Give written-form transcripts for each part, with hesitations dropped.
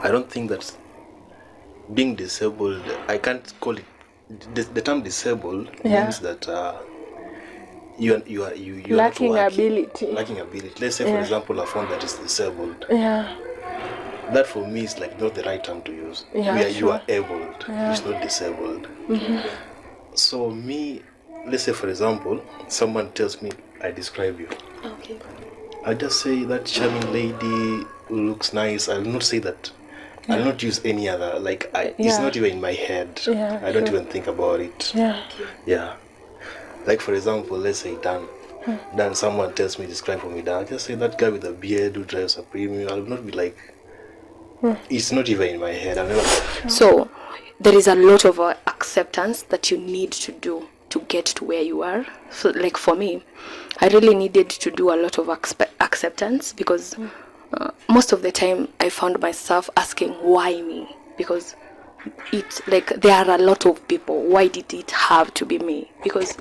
I don't think that being disabled, I can't call it, the term disabled means that you are lacking not working, ability. lacking ability. Let's say, for example, a phone that is disabled. That for me is like not the right term to use. You are abled. It's not disabled. So me, let's say, for example, someone tells me I describe you. Okay. I just say that charming lady who looks nice. I will not say that. I'll not use any other. Like it's not even in my head. I don't even think about it. Yeah. Like for example, let's say Dan. Dan, someone tells me describe for me Dan. I just say that guy with a beard who drives a premium. I'll not be like. It's not even in my head. I'll never. So there is a lot of acceptance that you need to do to get to where you are. So like for me, I really needed to do a lot of acceptance because most of the time I found myself asking why me, because it's like there are a lot of people. Why did it have to be me? Because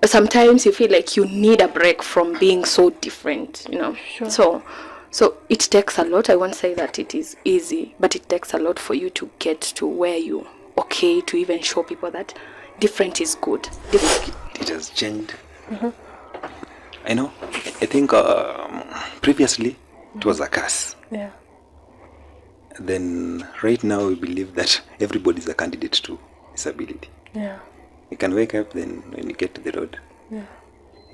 sometimes you feel like you need a break from being so different, you know. So it takes a lot. I won't say that it is easy, but it takes a lot for you to get to where you to even show people that different is good. It has changed. I know. I think previously it was a curse. Then right now we believe that everybody is a candidate to disability. You can wake up, then when you get to the road, you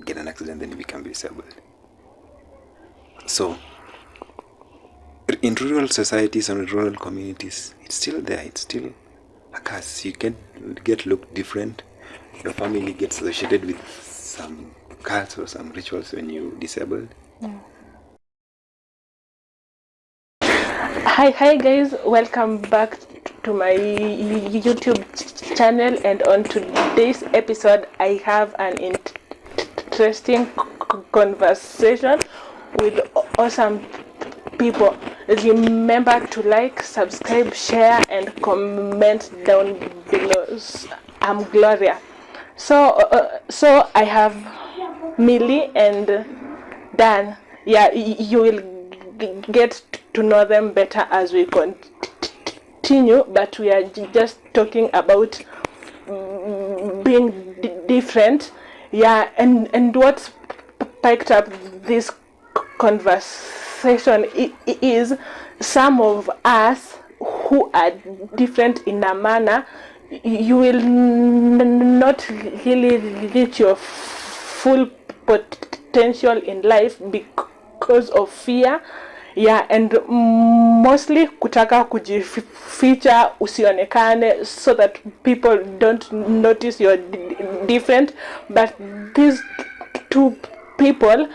get an accident, then you become disabled. So in rural societies and rural communities, it's still there. It's still a curse. You can get looked different. Your family gets associated with some cults or some rituals when you're disabled. Hi guys, welcome back to my YouTube channel, and on today's episode I have an interesting conversation with awesome people. Remember to like, subscribe, share and comment down below. I'm Gloria. So I have Millie and Dan. You will get to know them better as we continue, but we are just talking about being different. And what picked up this conversation is some of us who are different in a manner. You will not really reach your full potential in life because of fear, and mostly kutaka kujificha usionekane so that people don't notice you're different. But these two people,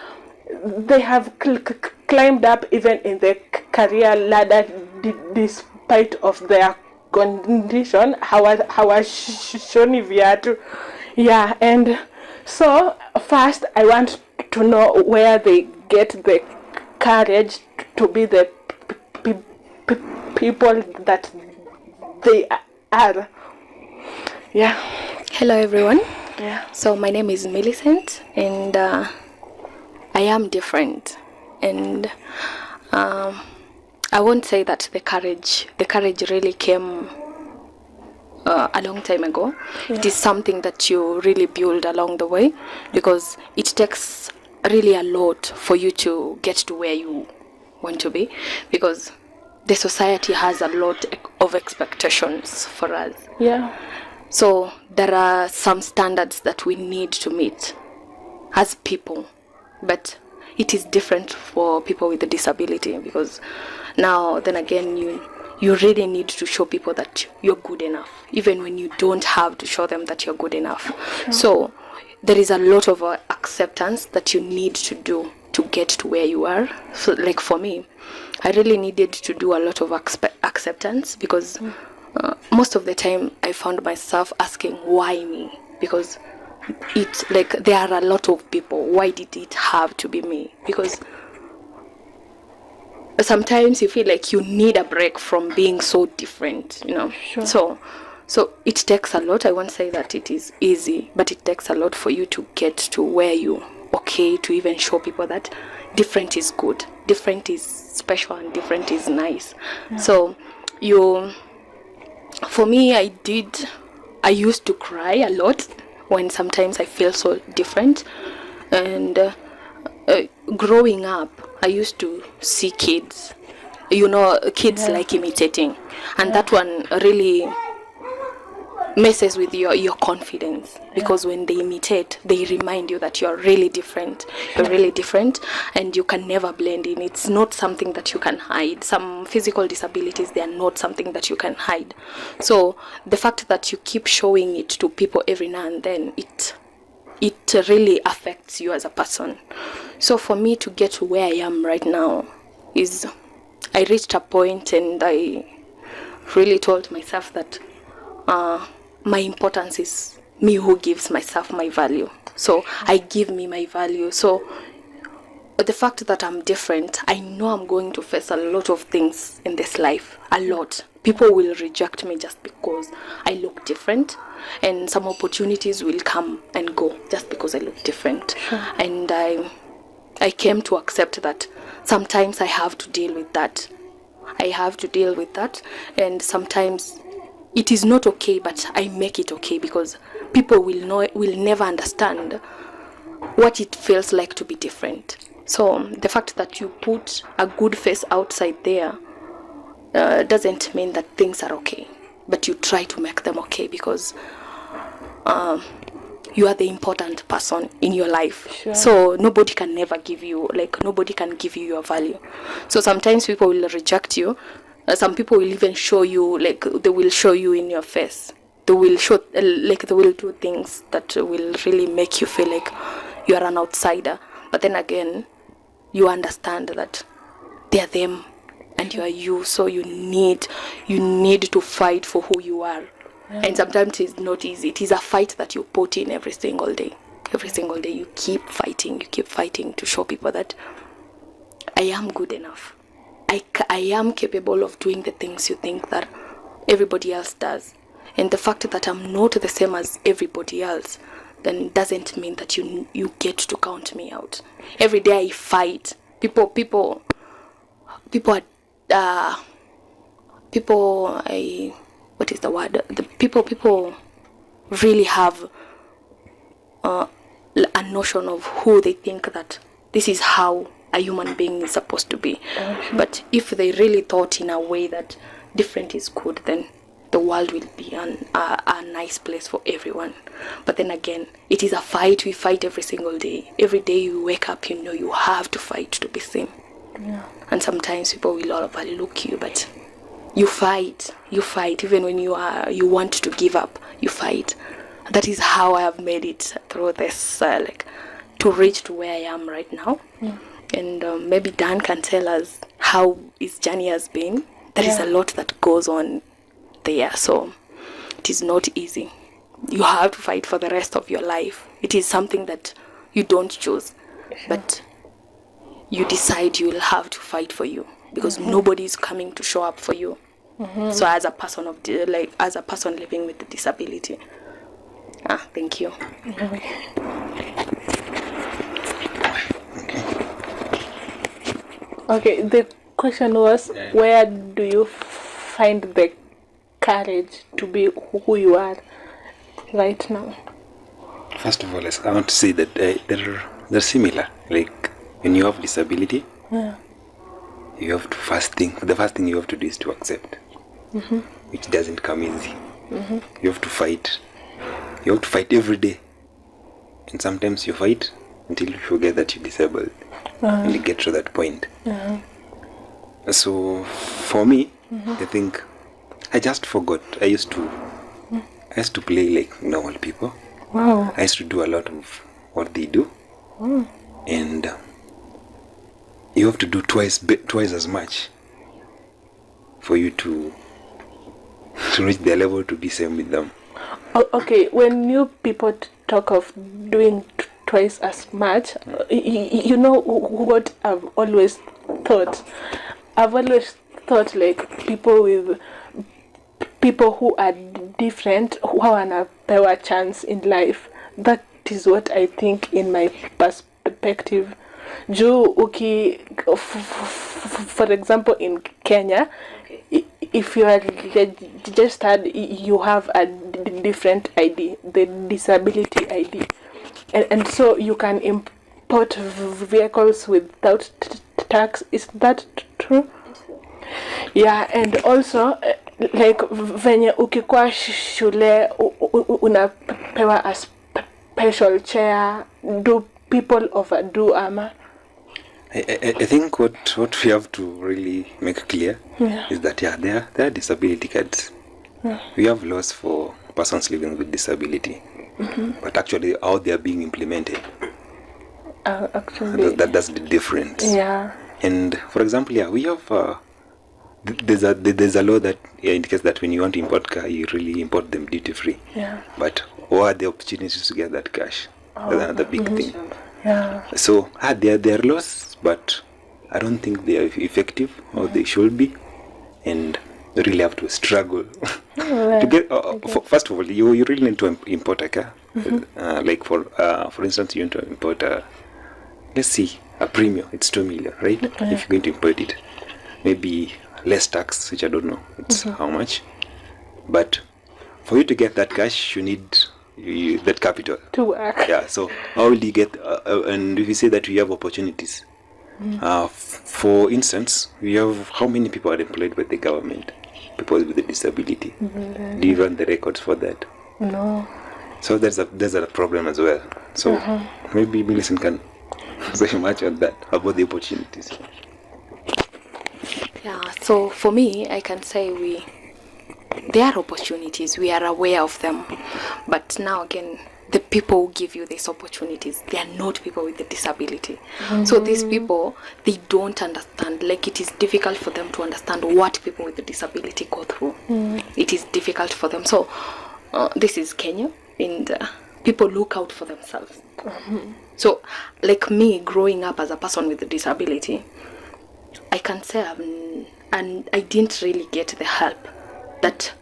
they have climbed up even in their career ladder despite of their condition. Hawashoni viatu. And so first I want to know where they get the courage to be the people that they are. Hello everyone. So my name is Millicent, and I am different, and I won't say that the courage really came a long time ago. It is something that you really build along the way, because it takes really a lot for you to get to where you want to be, because the society has a lot of expectations for us. So there are some standards that we need to meet as people, but it is different for people with a disability, because now then again you really need to show people that you're good enough, even when you don't have to show them that you're good enough. So there is a lot of acceptance that you need to do to get to where you are. So like for me, I really needed to do a lot of acceptance, because most of the time I found myself asking why me, because it's like there are a lot of people. Why did it have to be me? Because sometimes you feel like you need a break from being so different, you know. So it takes a lot. I won't say that it is easy, but it takes a lot for you to get to where you to even show people that different is good, different is special, and different is nice. So for me, I used to cry a lot when sometimes I feel so different. And growing up, I used to see kids, kids like imitating, and that one really messes with your confidence, because when they imitate, they remind you that you're really different, and you can never blend in. It's not something that you can hide. Some physical disabilities, they are not something that you can hide. So the fact that you keep showing it to people every now and then, it really affects you as a person. So for me to get to where I am right now is, I reached a point and I really told myself that my importance is me who gives myself my value. So I give me my value. So the fact that I'm different, I know I'm going to face a lot of things in this life. A lot. People will reject me just because I look different, and some opportunities will come and go just because I look different. And I came to accept that sometimes I have to deal with that. And sometimes it is not okay, but I make it okay, because people will never understand what it feels like to be different. So the fact that you put a good face outside there doesn't mean that things are okay, but you try to make them okay, because you are the important person in your life. So nobody can give you your value. So sometimes people will reject you. Some people will even show you, they will show you in your face. They will show, they will do things that will really make you feel like you are an outsider. But then again, you understand that they are them and you are you. So you need to fight for who you are. And sometimes it's not easy. It is a fight that you put in every single day. Every single day you keep fighting to show people that I am good enough. I am capable of doing the things you think that everybody else does. And the fact that I'm not the same as everybody else, then doesn't mean that you get to count me out. Every day I fight. People really have a notion of who they think that this is how a human being is supposed to be. But if they really thought in a way that different is good, then the world will be a nice place for everyone. But then again, it is a fight. We fight every single day. Every day you wake up, you have to fight to be seen. And sometimes people will overlook you, but you fight. Even when you want to give up, you fight. That is how I have made it through this, to reach to where I am right now. And maybe Dan can tell us how his journey has been. There is a lot that goes on there, so it is not easy. You have to fight for the rest of your life. It is something that you don't choose, but you decide you will have to fight for you, because nobody is coming to show up for you. So as a person living with a disability. Thank you. Okay, the question was, where do you find the courage to be who you are right now? First of all, I want to say that they're similar. Like when you have disability, you have to the first thing you have to do is to accept, which doesn't come easy. You have to fight. You have to fight every day, and sometimes you fight until you forget that you're disabled, and you get to that point. So for me, I think I just forgot. I used to play like normal people. Wow. I used to do a lot of what they do, and you have to do twice as much for you to reach their level to be same with them. Okay, when you people talk of doing twice as much, you know what I've always thought? I've always thought like people who are different, who wanapewa a chance in life. That is what I think in my perspective. juu for example in Kenya, if you are registered, you have a different ID, the disability ID, and so you can import vehicles without tax. Is that true? Yeah, and also like venye ukikuwa shule unapewa a special chair, do people overdo ama? I think what we have to really make clear is that there are disability cards. We have laws for persons living with disability, but actually how they are being implemented, actually that's the difference. Yeah. And for example, we have there's a law that indicates that when you want to import car, you really import them duty free. Yeah. But what are the opportunities to get that cash? That's another big thing. Yeah. So there are laws, but I don't think they are effective, or they should be, and you really have to struggle to get. First of all, you really need to import a car. Like for instance, you want to import let's see, a Premium. It's 2 million, right? If you're going to import it, maybe less tax, which I don't know it's how much, but for you to get that cash, you need that capital to work. Yeah. So how will you get? And if you say that we have opportunities, for instance, we have how many people are employed by the government? People with a disability. Do you run the records for that? No. So there's a problem as well. So maybe Millicent can say much on that about the opportunities. Yeah, so for me, I can say there are opportunities, we are aware of them, but now again, the people who give you these opportunities, they are not people with a disability. So these people, they don't understand, like it is difficult for them to understand what people with a disability go through. It is difficult for them. So this is Kenya, and people look out for themselves. So like me, growing up as a person with a disability, I can say and I didn't really get the help that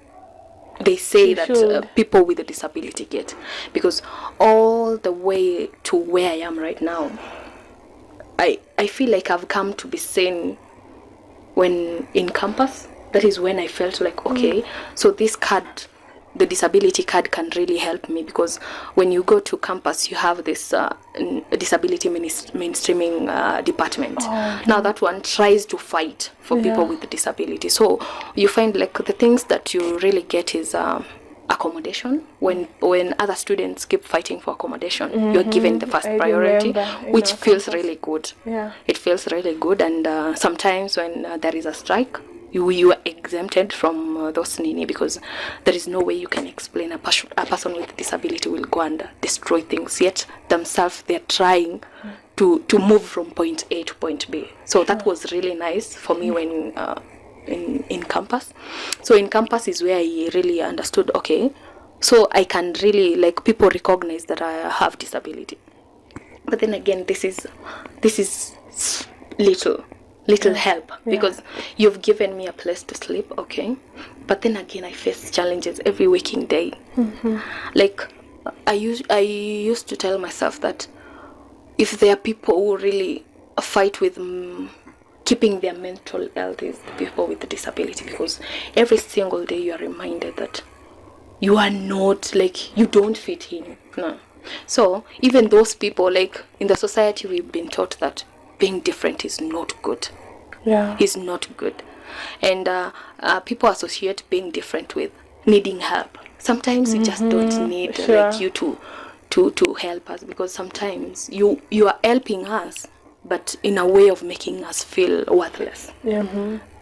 they say that people with a disability get, because all the way to where I am right now, I feel like I've come to be seen when in campus. That is when I felt like, okay, so this card, the disability card, can really help me, because when you go to campus, you have this disability mainstreaming department. Now that one tries to fight for people with disability. So you find like the things that you really get is accommodation. When other students keep fighting for accommodation, you're given the first priority, which feels really good. Yeah. It feels really good. And sometimes when there is a strike, you are exempted from those nini, because there is no way you can explain a person with a disability will go and destroy things, yet themselves they're trying to move from point A to point B. So that was really nice for me when in campus. So in campus is where I really understood, okay, so I can really, like, people recognize that I have disability. But then again, this is little help, because you've given me a place to sleep, okay, but then again I face challenges every waking day. Like I used to tell myself that if there are people who really fight with keeping their mental health, is the people with the disability, because every single day you are reminded that you are not, like, you don't fit in. No. So even those people, like in the society, we've been taught that being different is not good. Is not good. And people associate being different with needing help. Sometimes we just don't need like you to help us, because sometimes you are helping us, but in a way of making us feel worthless.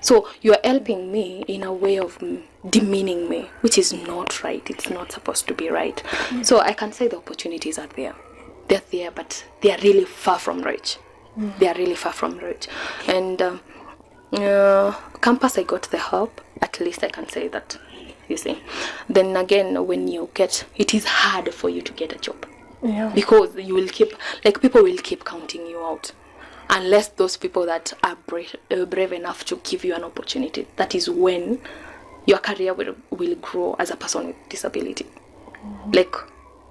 So you are helping me in a way of demeaning me, which is not right. It's not supposed to be right. So I can say the opportunities are there. They're there, but they are really far from reach. They are really far from reach. And campus, I got the help. At least I can say that, you see. Then again, when you get, it is hard for you to get a job. Because you will keep, like, people will keep counting you out. Unless those people that are brave enough to give you an opportunity. That is when your career will grow as a person with disability. Like,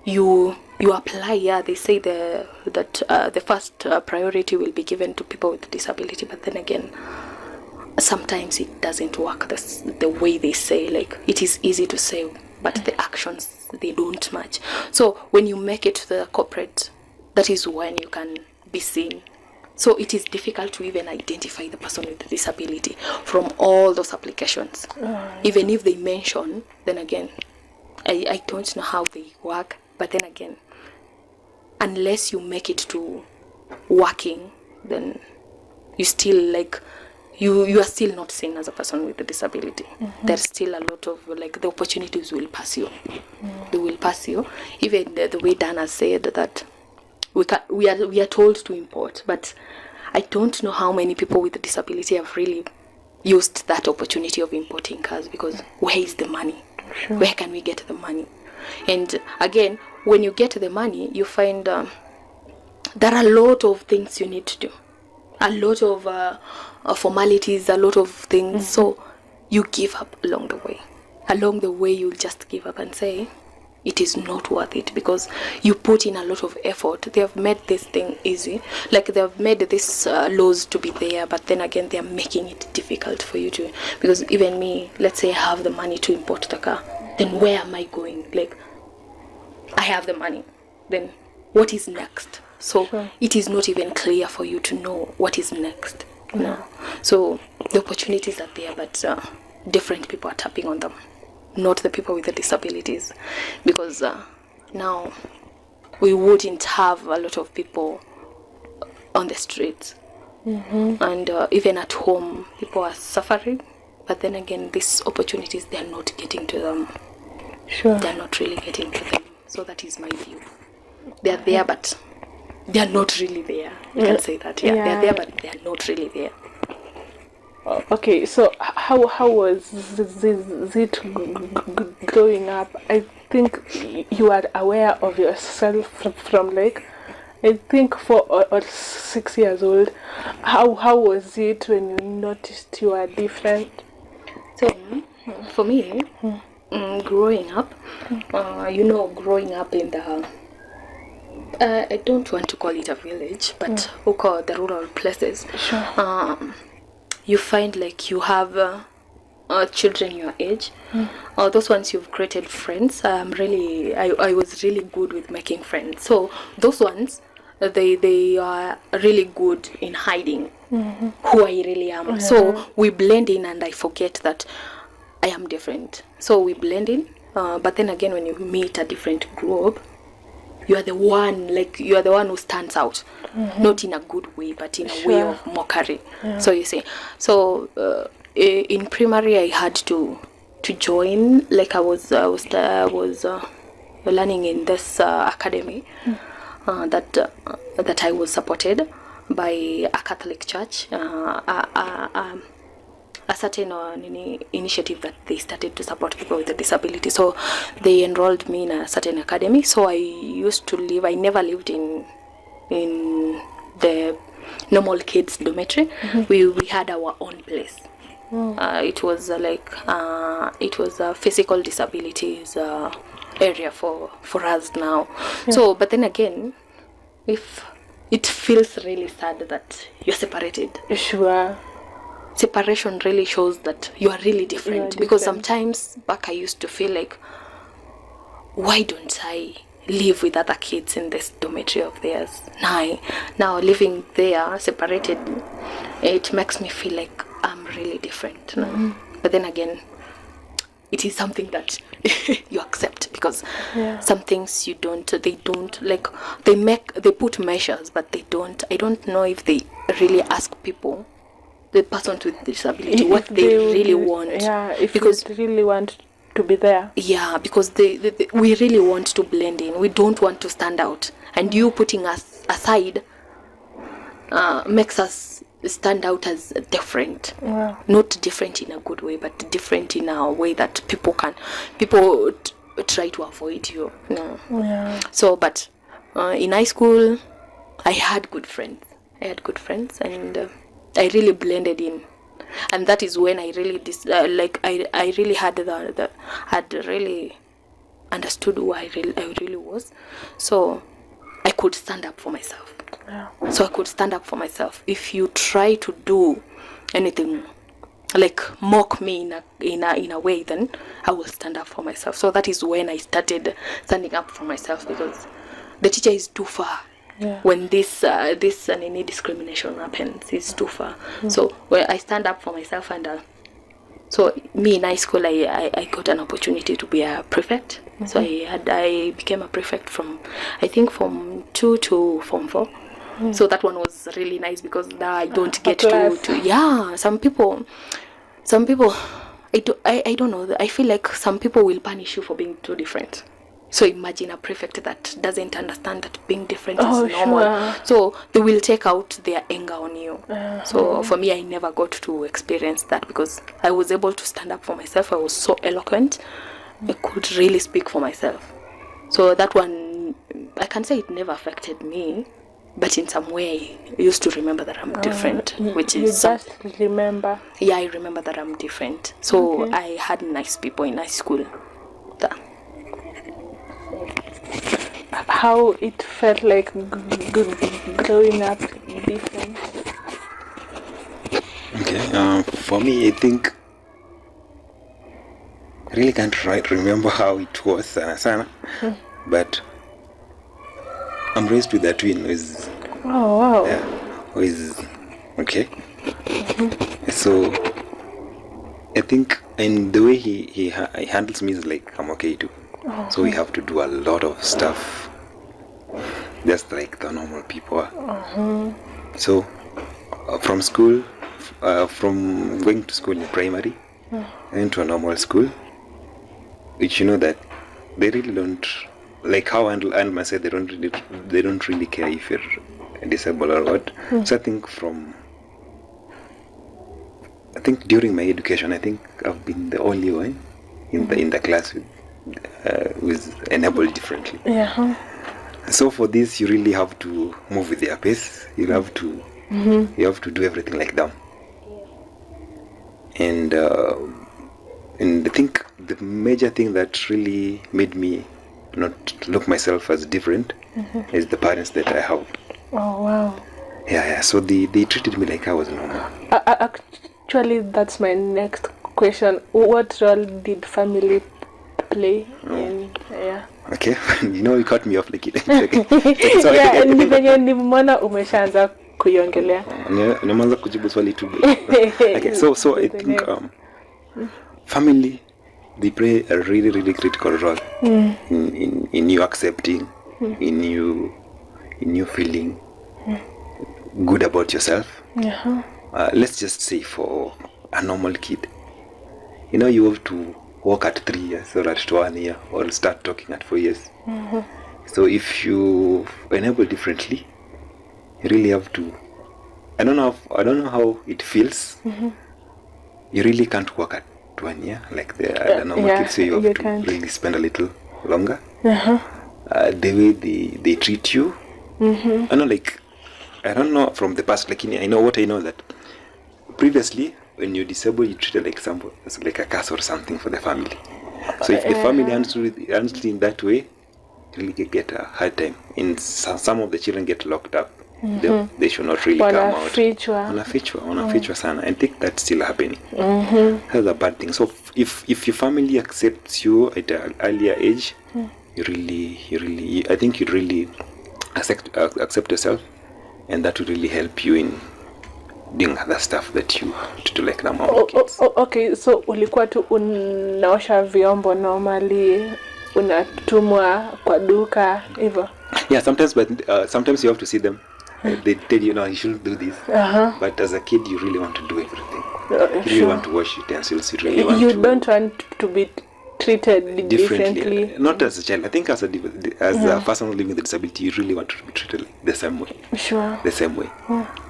you you apply, they say the first priority will be given to people with disability, but then again, sometimes it doesn't work the way they say. Like, it is easy to say, but the actions, they don't match. So when you make it to the corporate, that is when you can be seen. So it is difficult to even identify the person with the disability from all those applications. Even if they mention, then again, I don't know how they work, but then again, unless you make it to working, then you still, like, you are still not seen as a person with a disability. There's still a lot of, like, the opportunities will pass you. They will pass you. Even the way Dan has said that we are told to import, but I don't know how many people with a disability have really used that opportunity of importing cars, because where is the money? Sure. Where can we get the money? And again, when you get the money, you find there are a lot of things you need to do, a lot of formalities, a lot of things. So you give up along the way. Along the way, you'll just give up and say, it is not worth it, because you put in a lot of effort. They have made this thing easy. Like, they have made this laws to be there, but then again, they are making it difficult for you to, because even me, let's say I have the money to import the car, then where am I going? Like, I have the money, then what is next? So sure. It is not even clear for you to know what is next. No. So the opportunities are there, but different people are tapping on them, not the people with the disabilities, because now we wouldn't have a lot of people on the streets, and even at home people are suffering, but then again, these opportunities, they are not getting to them. Sure. They are not really getting to them. So that is my view. They are there, but they are not really there. You can say that. Yeah, they are there, but they are not really there. Okay, so how was it growing up? I think you are aware of yourself from like, I think 4 or 6 years old. How was it when you noticed you are different? So for me, growing up, growing up in the I don't want to call it a village, but we call the rural places. Sure. You find like you have children your age. Those ones you've created friends. I was really good with making friends. So those ones, they are really good in hiding who I really am. So we blend in, and I forget that I am different. So we blend in, but then again, when you meet a different group, you are the one who stands out, not in a good way, but in a way of mockery. So you see, in primary I had to join, like I was learning in this academy that I was supported by a Catholic church, a certain initiative that they started to support people with a disability. So they enrolled me in a certain academy. So I used to live, I never lived in the normal kids dormitory. We had our own place. It was it was a physical disabilities area for us now. So, but then again, if it feels really sad that you're separated. Sure. Separation really shows that you are really different, because sometimes back I used to feel like, why don't I live with other kids in this dormitory of theirs? Now living there separated, it makes me feel like I'm really different. But then again, it is something that you accept, because some things they put measures, but I don't know if they really ask people, the person with disability, what they really want. If because they really want to be there. Yeah, because we really want to blend in. We don't want to stand out. And you putting us aside makes us stand out as different. Not different in a good way, but different in a way that people try to avoid you. So, but in high school, I had good friends. And I really blended in, and that is when I really I really had understood who I really was. So I could stand up for myself. Yeah. So I could stand up for myself. If you try to do anything like mock me in a way, then I will stand up for myself. So that is when I started standing up for myself, because the teacher is too far. Yeah. When this any discrimination happens, it's too far. So when I stand up for myself, and so me in high school, I got an opportunity to be a prefect. So I became a prefect from, I think, Form 2 to Form 4. So that one was really nice, because now I don't get to yeah, some people I don't know, I feel like some people will punish you for being too different. So imagine a prefect that doesn't understand that being different is normal. Sure. So they will take out their anger on you. So for me, I never got to experience that, because I was able to stand up for myself. I was so eloquent. I could really speak for myself. So that one, I can say it never affected me, but in some way, I used to remember that I'm different, which is... You just remember? Yeah, I remember that I'm different. So I had nice people in high school. How it felt like growing up different? Okay, for me, I think I really can't remember how it was, Sana, but I'm raised with a twin who is... Oh, wow. Yeah, who is... Okay. So, I think, and the way he handles me is like, I'm okay too. So we have to do a lot of stuff, just like the normal people are. So, from school, from going to school in primary, and to a normal school, which you know that they really don't, like how Andma said, they don't really care if you're disabled or what. So I think during my education, I think I've been the only one in the class with enabled differently. Yeah. So for this, you really have to move with their pace. You have to do everything like them. And I think the major thing that really made me not look myself as different is the parents that I have. Oh wow. Yeah. So they treated me like I was normal. Actually, that's my next question. What role did family play in? Yeah. Okay, you cut me off like it. Yeah, ni venye nimeona umeshaanza kuiongelea. Nimeanza kujibu swali tu. Okay, so I think family, they play a really, really critical role in you accepting, in you feeling good about yourself. Let's just say for a normal kid, you have to walk at 3 years or at 1 year, or start talking at 4 years. So if you enable differently, you really have to. I don't know how it feels. You really can't walk at 1 year like the normal kids, so you have to really spend a little longer. The way they treat you, I don't know from the past. I know that previously, when you're disabled, you treated like a curse or something for the family. So if the family handles it in that way, you really get a hard time. And some of the children get locked up. They should not really come out. Wanafichwa sana. I think that's still happening. That's a bad thing. So if your family accepts you at an earlier age, I think you really accept yourself, and that will really help you in doing other stuff that you do like normal kids. Okay, so ulikuwa tu unaosha vyombo normally, unatumwa kwa duka hivyo? Yeah, sometimes, but sometimes you have to see them. They tell you, no, you shouldn't do this. But as a kid, you really want to do everything. You really want to wash utensils. You don't want to be treated differently. Not as a child. I think as a person living with a disability, you really want to be treated like the same way. Sure. The same way.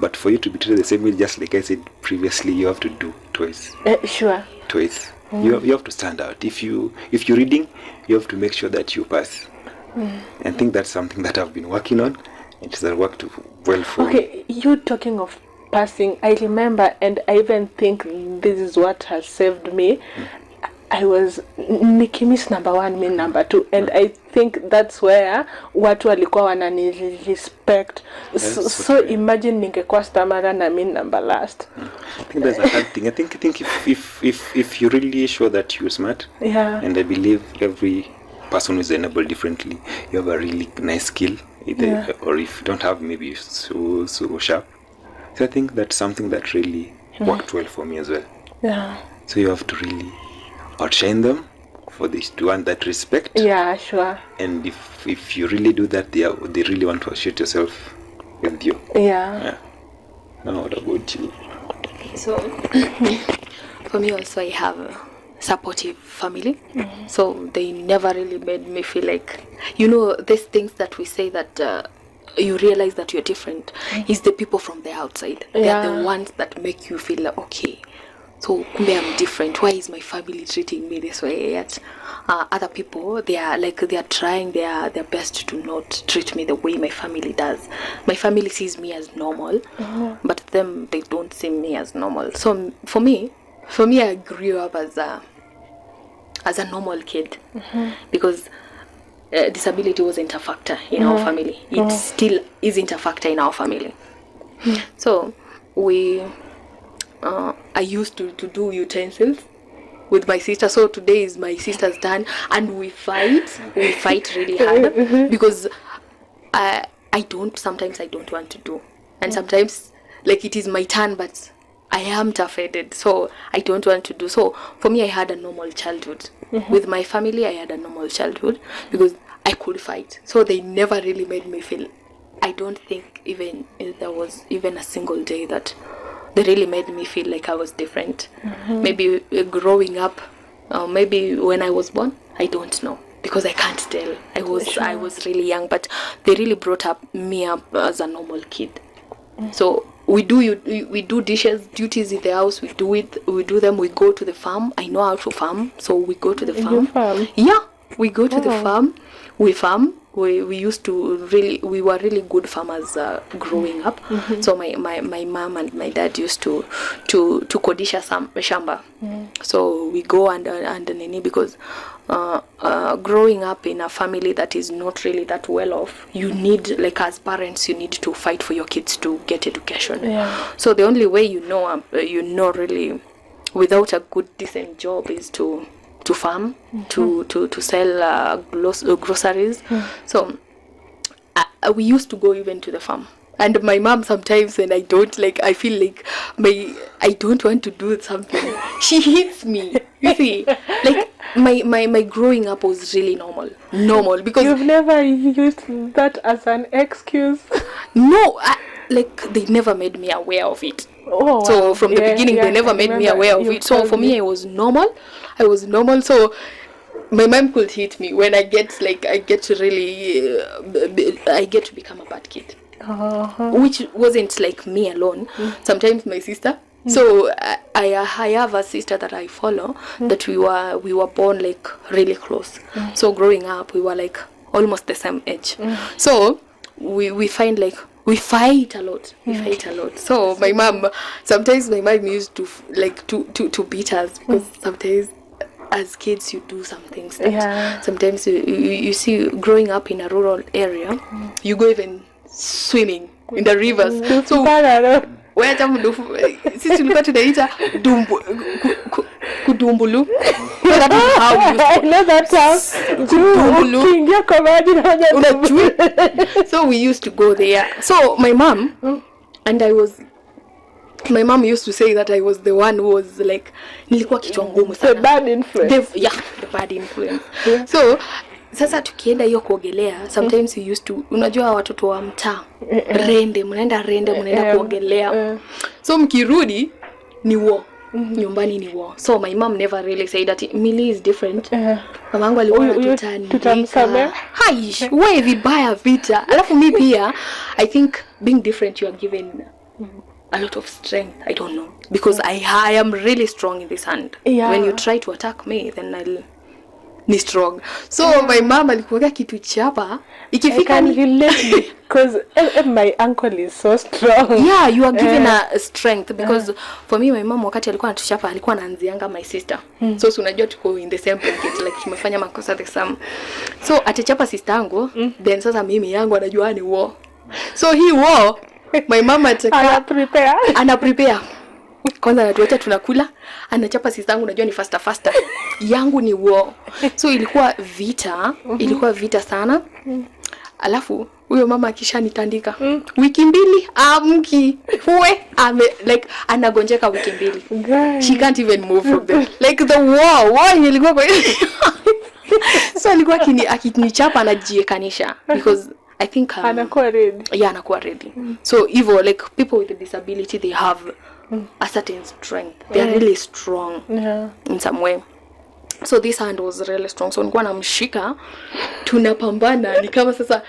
But for you to be treated the same way, just like I said previously, you have to do twice. Sure. Twice. You have to stand out. If you're reading, you have to make sure that you pass. I think that's something that I've been working on. It has worked well for me. Okay, you talking of passing, I remember, and I even think this is what has saved me. I was nikimiss number 1 mi number 2, and I think that's where watu walikuwa wanani respect. So imagine ningekuwa stammerer na mi number last. I think that's a hard thing. I think if you're really sure that you're smart, and I believe every person is enabled differently, you have a really nice skill, either, or if you don't have, maybe you're so sharp. So I think that's something that really worked well for me as well. Yeah. So you have to really outshine them for this, to earn that respect. Yeah, sure. And if you really do that, they really want to associate yourself with you. Yeah. Now what about you? So for me also, I have a supportive family. So they never really made me feel like, these things that we say that you realize that you're different, is the people from the outside. They are the ones that make you feel like, okay, so kumbe I'm different. Why is my family treating me this way? Yet other people, they are trying their best to not treat me the way my family does. My family sees me as normal, but them, they don't see me as normal. So for me, I grew up as a normal kid, because disability wasn't a factor in our family. It still isn't a factor in our family. So I used to do utensils with my sister. So today is my sister's turn, and we fight really hard, because sometimes I don't want to do, and sometimes like it is my turn, but I am tough-headed, so I don't want to do. So for me, I had a normal childhood. With my family, I had a normal childhood because I could fight. So they never really made me feel, I don't think even there was even a single day that they really made me feel like I was different. Maybe growing up, maybe when I was born, I don't know, because I can't tell. I was really young, but they really brought me up as a normal kid. So we do dishes, duties in the house. We do them. We go to the farm. I know how to farm, so we go to the farm. Yeah, we go to the farm. We farm. We used to we were really good farmers growing up. So my mom and my dad used to kodisha shamba. So we go and nini, because growing up in a family that is not really that well off, you need, like as parents, you need to fight for your kids to get education. So the only way really without a good decent job is to farm, to sell groceries. So we used to go even to the farm. And my mom sometimes, when I feel like I don't want to do something, she hits me. You see, like my growing up was really normal, because you've never used that as an excuse. No, they never made me aware of it. So from the beginning, they never made me aware of it. So for me, I was normal. So my mom could hit me when I get to become a bad kid, which wasn't like me alone. Sometimes my sister. So I have a sister that I follow, that we were born like really close. So growing up, we were like almost the same age. So we find like we fight a lot. So sometimes my mom used to to beat us, because sometimes as kids you do some things that sometimes you see. Growing up in a rural area, you go even swimming in the rivers. So sisi tulikuwa tunaita kudumbulu. That is how we used to. I know that sounds. So we used to go there. So my mom used to say that I was the one who was like, nilikuwa kichwa ngumu sana. The bad influence. The bad influence. So sasa tukienda hiyo kuogelea, sometimes we used to, unajua watoto wa mtaa, mnaenda kuogelea. So mkirudi ni war. Nyumbani ni war. So my mom never really said that Millie is different. Mamangu alikuwa tutamsamea. Haish, wewe vibaya vita. Alafu mimi pia, I think being different, you are given a lot of strength. I don't know, because I am really strong in this hand. When you try to attack me, then ni strong. So my mom alikuwa kitu chapa ikifika ni relate because my uncle is so strong. Yeah, you are given a strength because for me my mom wakati alikuwa anatuchapa alikuwa anaanzianga my sister. So unajua tuko in the same bracket like tumefanya makosa the same. So atachapa sister yangu then sasa mimi yangu anajua ni war. So he war my mama ana prepare kwanza anatuacha tunakula, anachapa sister yangu unajua ni faster yangu ni war. So ilikuwa vita sana. Alafu huyo mama akishanitandika wiki mbili amki like anagonjeka wiki mbili. She can't even move from there like the war ilikuwa kwa so alikuwa akinichapa anajiekanisha because I think anakuwa ready. Yeah, anakuwa ready. So even like people with a disability they have a certain strength. They are really strong in some way. So this hand was really strong. So nilikuwa namshika tunapambana ni kama sasa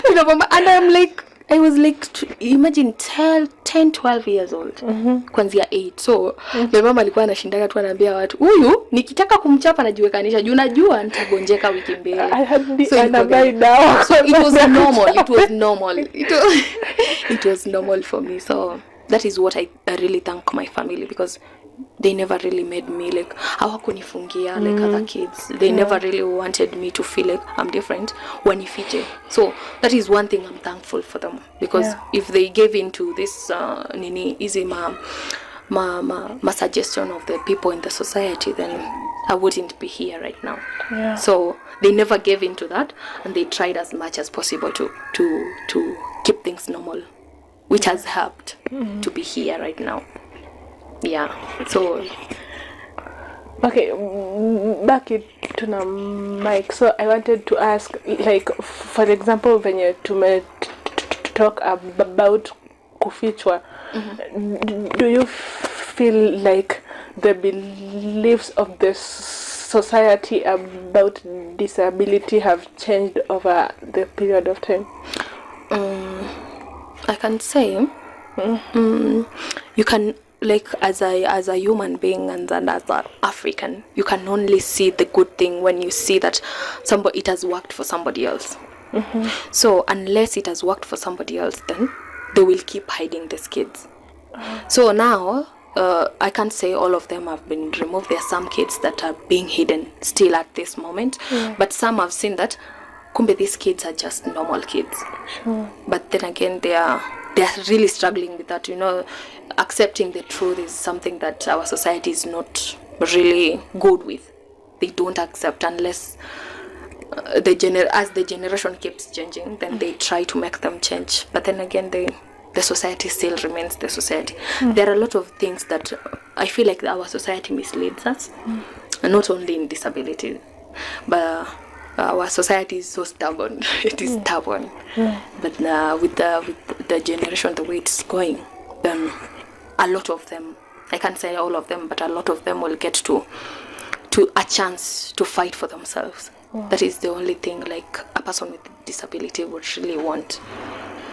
tunapambana and I'm like I was like imagine 10-12 years old. Kwanzia 8. So my mama alikuwa anashindaga tu anaambia watu huyu nikitaka kumchapa najiwekanisha juu najua nitagonjeka wiki mbili. So it was normal. It was normal for me. So that is what I really thank my family because they never really made me like hawakunifungia like other kids. They never really wanted me to feel like I'm different wanifite. So that is one thing I'm thankful for them because if they gave into this easy ma suggestion of the people in the society, then I wouldn't be here right now. So they never gave into that and they tried as much as possible to keep things normal, which has helped to be here right now. Yeah. So okay, back to the mic. So I wanted to ask, like, for example, when you talk about kufichwa, do you feel like the beliefs of the society about disability have changed over the period of time? I can say you can, like, as a human being and as an African, you can only see the good thing when you see that it has worked for somebody else. So unless it has worked for somebody else, then they will keep hiding these kids. So now I can't say all of them have been removed. There are some kids that are being hidden still at this moment, but some have seen that kumbe these kids are just normal kids. But then again, they are really struggling with that, accepting the truth is something that our society is not really good with. They don't accept unless as the generation keeps changing, then they try to make them change. But then again, the society still remains the society. There are a lot of things that I feel like our society misleads us, not only in disability, but our society is so stubborn. It is stubborn. But with the generation, the way it's going, then a lot of them, I can't say all of them, but a lot of them will get to a chance to fight for themselves. That is the only thing like a person with disability would really want,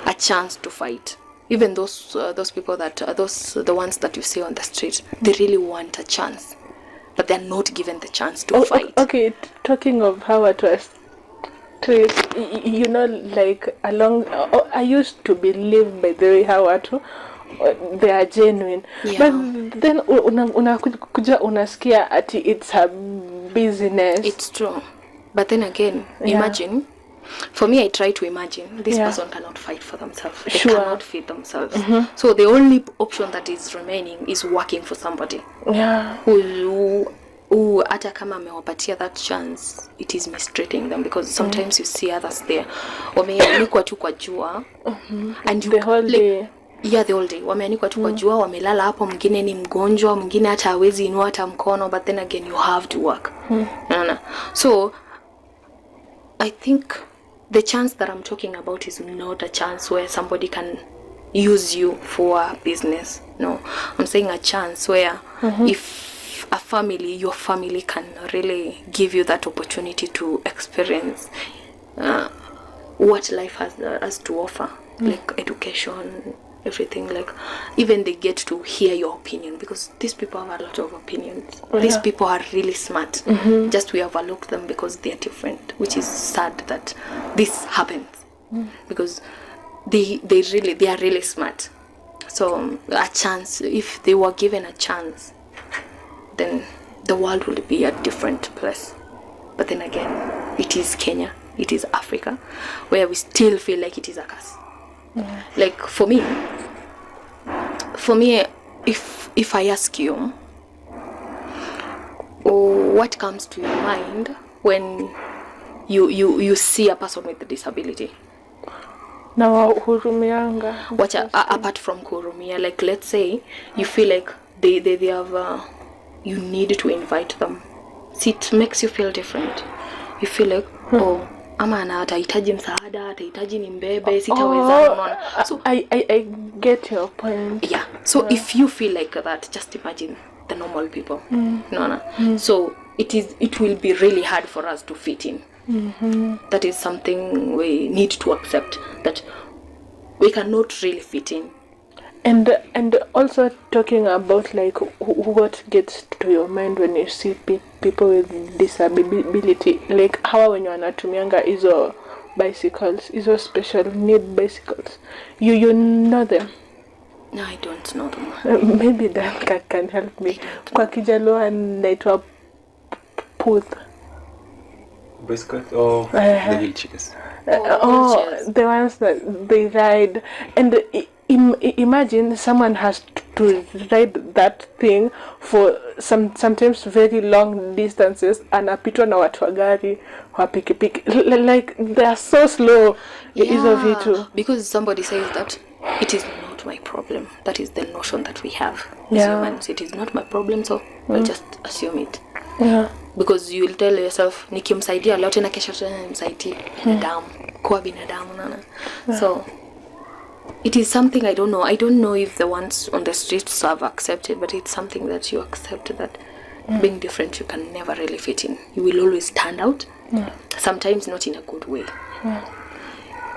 a chance to fight. Even those people the ones that you see on the street, they really want a chance, but they're not given the chance to fight. Okay, talking of how it was street, like along, I used to believe by the way how they are genuine, but then unakuja unasikia ati it's a business. It's true, but then again, imagine. For me, I try to imagine this person cannot fight for themselves. They cannot feed themselves. So the only option that is remaining is working for somebody. Who hata kama amewapatia that chance, it is mistreating them because sometimes you see others there wameanikwa tu kwa jua and the whole day. Yeah, the whole day wameanikwa tu kwa jua, wamelala hapo, mwingine ni mgonjwa, mwingine hata hawezi inua hata mkono, but then again you have to work. So I think the chance that I'm talking about is not a chance where somebody can use you for business. No, I'm saying a chance where if your family can really give you that opportunity to experience what life has to offer, like education, everything. Like, even they get to hear your opinion, because these people have a lot of opinions. These people are really smart. Just we overlook them because they are different, which is sad that this happens. Because they are really smart. So a chance, if they were given a chance, then the world will be a different place. But then again, it is Kenya, it is Africa, where we still feel like it is a curse. Like, for me, if I ask you, what comes to your mind when you see a person with a disability? Na hurumianga. What apart from kurumia, like, let's say you feel like they have you need to invite them. See, it makes you feel different. You feel like, ama atahitaji msaada, atahitaji nimbebe, sitaweza, unaona. So I get your point. Yeah. So if you feel like that, just imagine the normal people. Unaona. So it will be really hard for us to fit in. That is something we need to accept, that we cannot really fit in. And also talking about, like, what gets to your mind when you see people with disability, like hawa wenye wanatumianga hizo bicycles, hizo special need bicycles, you know them? No, I don't know them. Maybe that can help me. Kwa Kijaluo anaitwa Puth. Bicycles or the wheelchairs? The ones that they ride. And imagine someone has to ride that thing for sometimes very long distances, anapitwa na watu wa gari wa pikipiki, like they are so slow. Hizo vitu, because somebody says that it is not my problem. That is the notion that we have as humans. It is not my problem, so I'll just assume it. Because you will tell yourself, nikimsaidia leo tena kesho tena nimsaidie binadamu, kwa binadamu, nana. So it is something, I don't know if the ones on the streets have accepted, but it's something that you accept, that being different, you can never really fit in. You will always stand out. Sometimes not in a good way.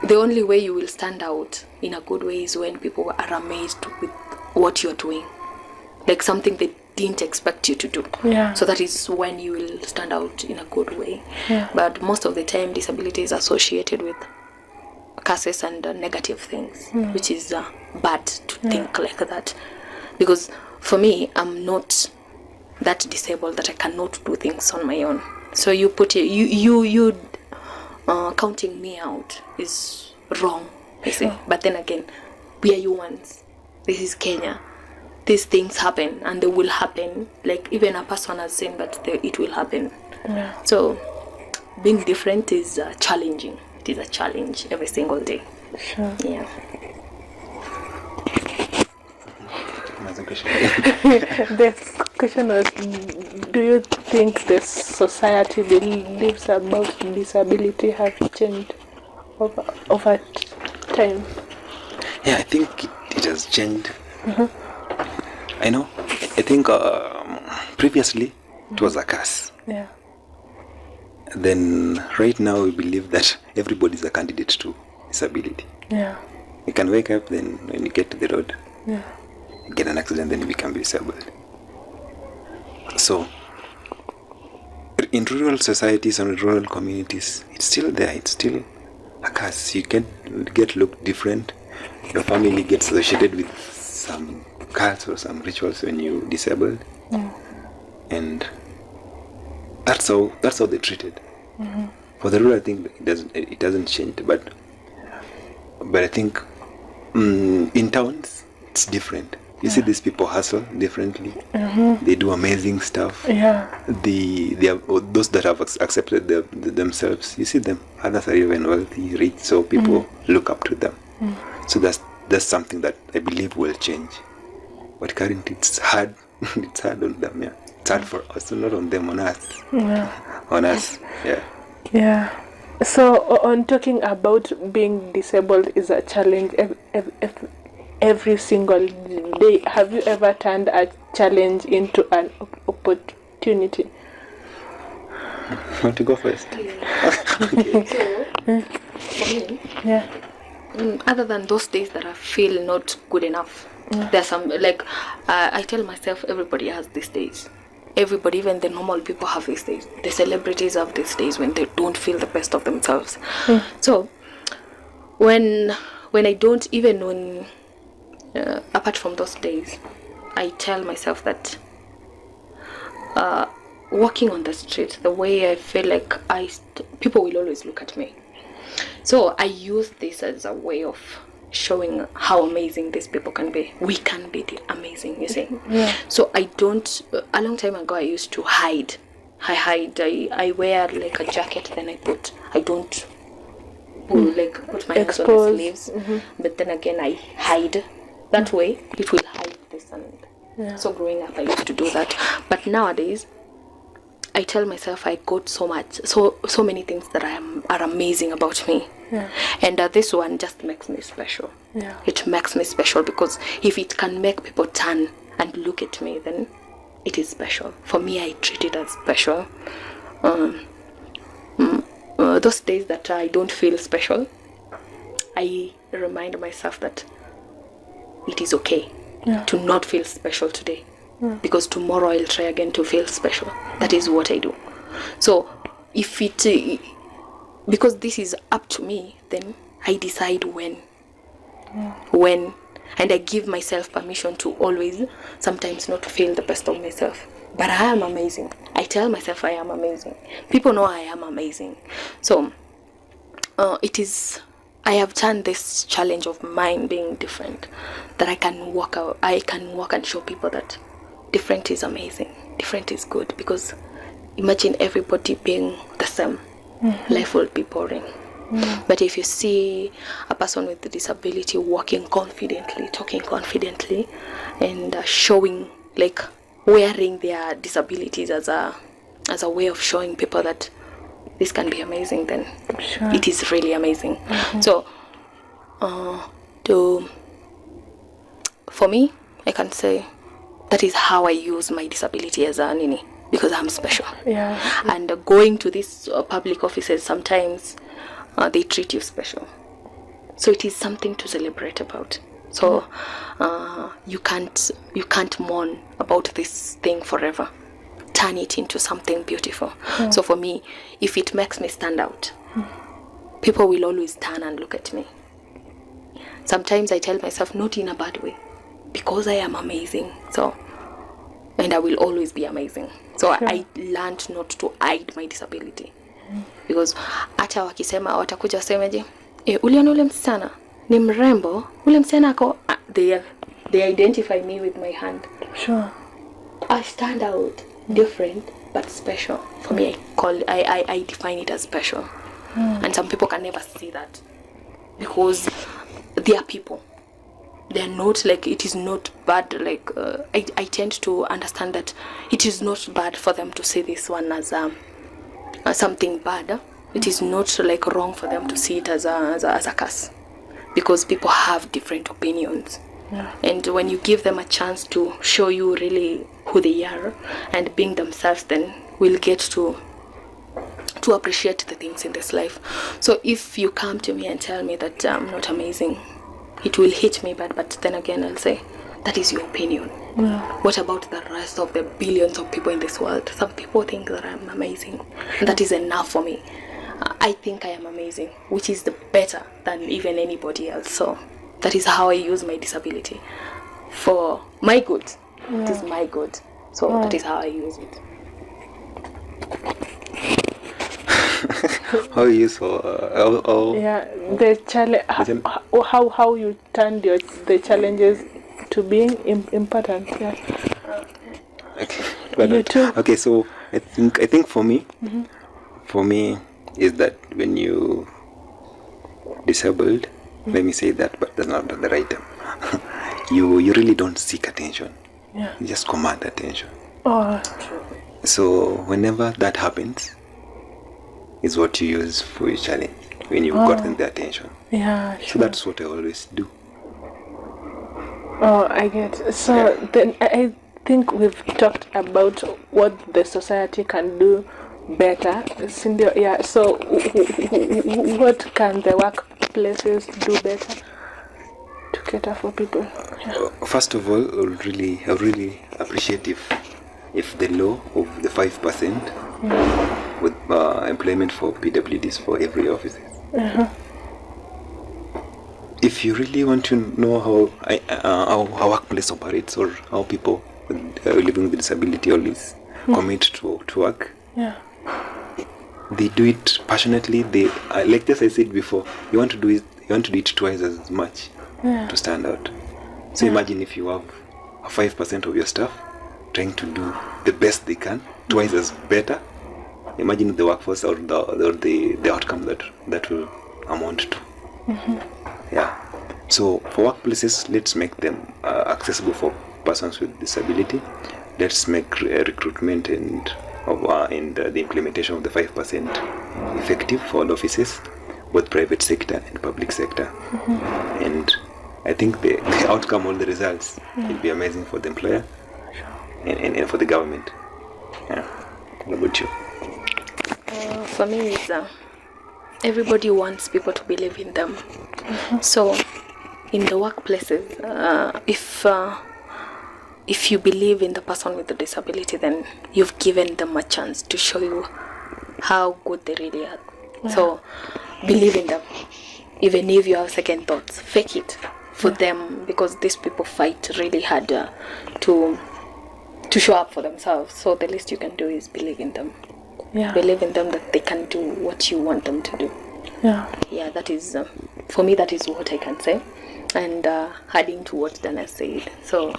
The only way you will stand out in a good way is when people are amazed with what you're doing, like something they didn't expect you to do. So that is when you will stand out in a good way. But most of the time, disability is associated with curses and negative things, which is bad to think like that. Because for me, I'm not that disabled that I cannot do things on my own. So you put you counting me out is wrong, I say. But then again, we are humans. This is Kenya. These things happen, and they will happen. Like, even a person has seen, but it will happen. So being different is challenging. It is a challenge every single day. Sure. Yeah. The question was, do you think the society beliefs about disability have changed over time? Yeah, I think it has changed. I think previously it was a curse. Then right now we believe that everybody is a candidate to disability. You can wake up, then when you get to the road, you get an accident, then you become disabled. So in rural societies and rural communities, it's still there. It's still a curse. You can get looked different. Your family gets associated with some cults or some rituals when you're disabled. And that's how they treated. For the rural, I think it doesn't change, but I think in towns it's different. You see these people hustle differently. They do amazing stuff. They are those that have accepted themselves. You see them. Others are even wealthy, rich, so people look up to them. So that's something that I believe will change. But currently it's hard. It's hard on them. It's hard for us, not on them, on us. On us. So on talking about being disabled is a challenge every single day. Have you ever turned a challenge into an opportunity? Want to go first? So, for me, other than those days that I feel not good enough, there's some, like, I tell myself everybody has these days. Everybody, even the normal people, have these days. The celebrities have these days when they don't feel the best of themselves. So when I don't, even when apart from those days, I tell myself that walking on the street, the way I feel like people will always look at me. So I use this as a way of showing how amazing these people can be. We can be amazing, you see. So I don't, a long time ago I used to hide. I wear like a jacket, then I don't put my hands on the sleeves. But then again I hide. That way it will hide this. And so growing up I used to do that. But nowadays I tell myself I got so many things that are amazing about me. And this one just makes me special. It makes me special because if it can make people turn and look at me, then it is special. For me, I treat it as special. Those days that I don't feel special, I remind myself that it is okay to not feel special today. Because tomorrow I'll try again to feel special. That is what I do. So if because this is up to me, then I decide when, and I give myself permission to always sometimes not feel the best of myself. But I am amazing. I tell myself I am amazing. People know I am amazing. So I have turned this challenge of mine being different, that I can walk and show people that different is amazing, different is good. Because imagine everybody being the same, life will be boring. But if you see a person with a disability walking confidently, talking confidently, and showing, like, wearing their disabilities as a way of showing people that this can be amazing, then it is really amazing. So for me, I can say that is how I use my disability as a nini, because I'm special. And going to these public offices, sometimes they treat you special. So it is something to celebrate about. So you can't mourn about this thing forever. Turn it into something beautiful. So for me, if it makes me stand out, people will always turn and look at me. Sometimes I tell myself, not in a bad way, because I am amazing. So, and I will always be amazing. So I learned not to hide my disability. Because hata wakisema watakuja wasemeje, uliona ule msichana ni mrembo, ule msichana ako, they identify me with my hand. I stand out different but special. For me, I define it as special. And some people can never see that, because they are people. They are not, like, it is not bad, like, I tend to understand that it is not bad for them to see this one as something bad. It is not, like, wrong for them to see it as a curse, because people have different opinions. And when you give them a chance to show you really who they are and being themselves, then we'll get to appreciate the things in this life. So if you come to me and tell me that I'm not amazing, it will hit me bad, but then again I'll say, that is your opinion. What about the rest of the billions of people in this world? Some people think that I'm amazing. That is enough for me. I think I am amazing, which is the better than even anybody else. So that is how I use my disability for my good. It is my good. So that is how I use it. How you saw the challenge, how you turned the challenges to being important. Okay, so I think for me is that when you disabled, let me say that, but that's not the right term. you really don't seek attention. You just command attention. So whenever that happens, is what you use for your challenge, when you've gotten the attention. So that's what I always do. I get. So then I think we've talked about what the society can do better. So what can the workplaces do better to cater for people? Yeah. First of all, I would really appreciate if the law of the 5% with employment for PWDs for every office. If you really want to know how workplace operates, or how people living with disability always commit to work, they do it passionately. They like just I said before, you want to do it twice as much to stand out. So imagine if you have 5% of your staff trying to do the best they can, twice as better. Imagine the workforce or the outcome that will amount to. Yeah. So for workplaces, let's make them accessible for persons with disability. Let's make recruitment and the implementation of the 5% effective for all offices, both private sector and public sector. And I think the outcome or the results will be amazing for the employer and for the government. Yeah. What about you? For me, it's everybody wants people to believe in them. So in the workplaces, if you believe in the person with the disability, then you've given them a chance to show you how good they really are. So believe in them. Even if you have second thoughts, fake it for them, because these people fight really hard to show up for themselves. So the least you can do is believe in them. Believe in them that they can do what you want them to do. That is for me, that is what I can say. And adding to what Dana said, so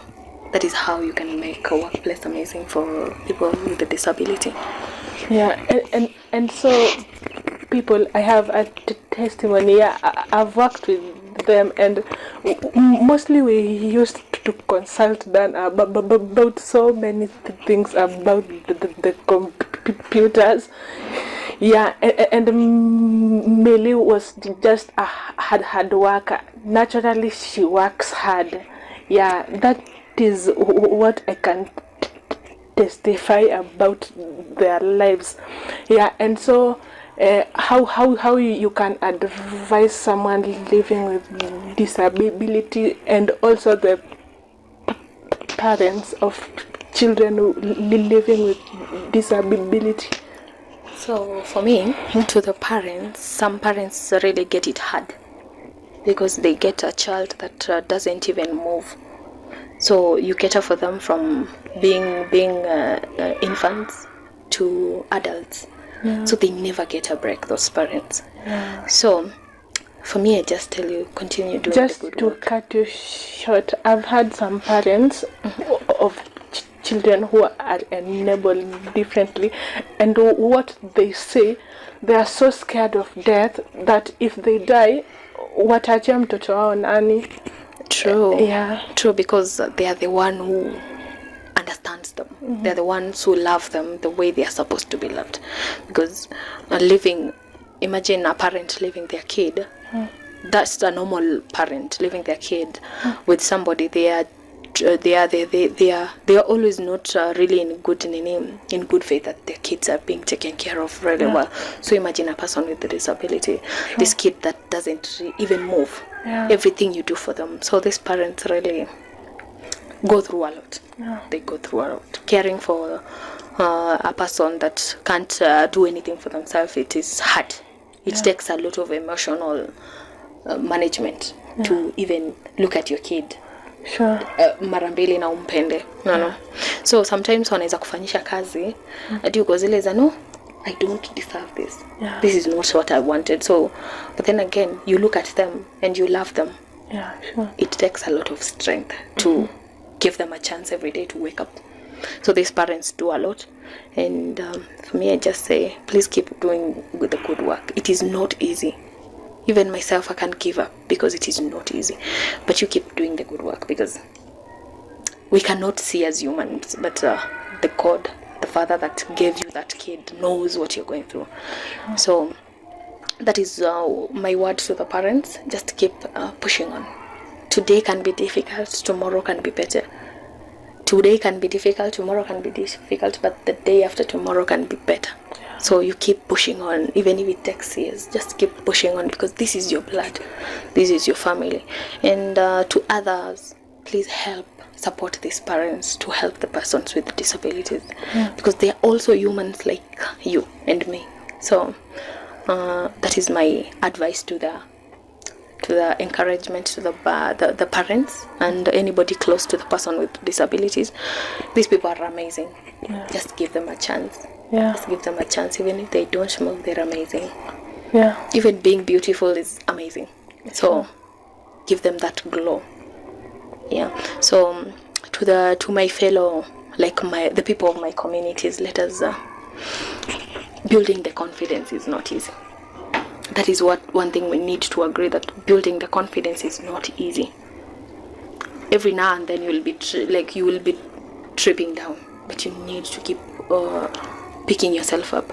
that is how you can make a workplace amazing for people with a disability. And so people, I have a testimony. I've worked with them, and mostly we used to consult them about so many things about the computers. And Millie was just a hard worker. Naturally, she works hard. That is what I can testify about their lives. And so how you can advise someone living with disability, and also the parents of children living with disability? So for me, to the parents, some parents really get it hard because they get a child that doesn't even move. So you cater for them from being infants to adults. So they never get a break, those parents. So for me, I just tell you, continue doing just the good to work. Cut you short, I've had some parents of children who are enabled differently, and what they say, they are so scared of death that if they die, watachia mtoto wao nani? True, because they are the one who understands them. They're the ones who love them the way they are supposed to be loved. Because imagine a parent leaving their kid. That's a normal parent leaving their kid with somebody. They are always not really in good faith that their kids are being taken care of really well. So imagine a person with a disability, this kid that doesn't even move. Everything you do for them. So these parents really go through a lot. They go through a lot. Caring for a person that can't do anything for themselves, it is hard. It takes a lot of emotional management to even look at your kid. Mara mbili na umpende. No. So sometimes wanaweza kufanyisha kazi hadi uko zile za no, I don't deserve this. This is not what I wanted. So but then again, you look at them and you love them. It takes a lot of strength to give them a chance every day to wake up. So these parents do a lot, and for me, I just say, please keep doing the good work. It is not easy. Even myself, I can't give up because it is not easy. But you keep doing the good work, because we cannot see as humans, but the God, the Father that gave you that kid, knows what you're going through. So that is my word to the parents. Just keep pushing on. Today can be difficult, tomorrow can be better. Today can be difficult, tomorrow can be difficult, but the day after tomorrow can be better. So you keep pushing on, even if it takes years. Just keep pushing on, because this is your blood, this is your family. And to others, please help support these parents to help the persons with disabilities, because they are also humans like you and me. So that is my advice to the encouragement to the parents and anybody close to the person with disabilities. These people are amazing. Just give them a chance. Just give them a chance. Even if they don't move, they're amazing. Even being beautiful is amazing. So give them that glow. So to my fellow, like the people of my communities, let us building the confidence is not easy. That is one thing we need to agree, that building the confidence is not easy. Every now and then you will be tripping down, but you need to keep picking yourself up.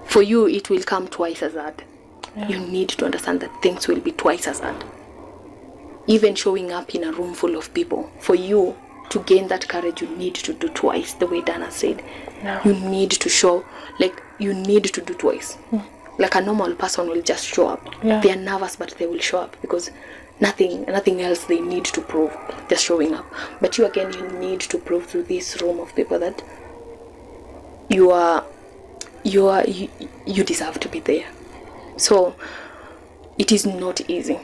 For you, it will come twice as hard. You need to understand that things will be twice as hard. Even showing up in a room full of people, for you to gain that courage, you need to do twice, the way Dana said. You need to show, you need to do twice. Like a normal person will just show up. They are nervous, but they will show up because nothing else they need to prove, just showing up. But you again, you need to prove to this room of people that you deserve to be there. So it is not easy,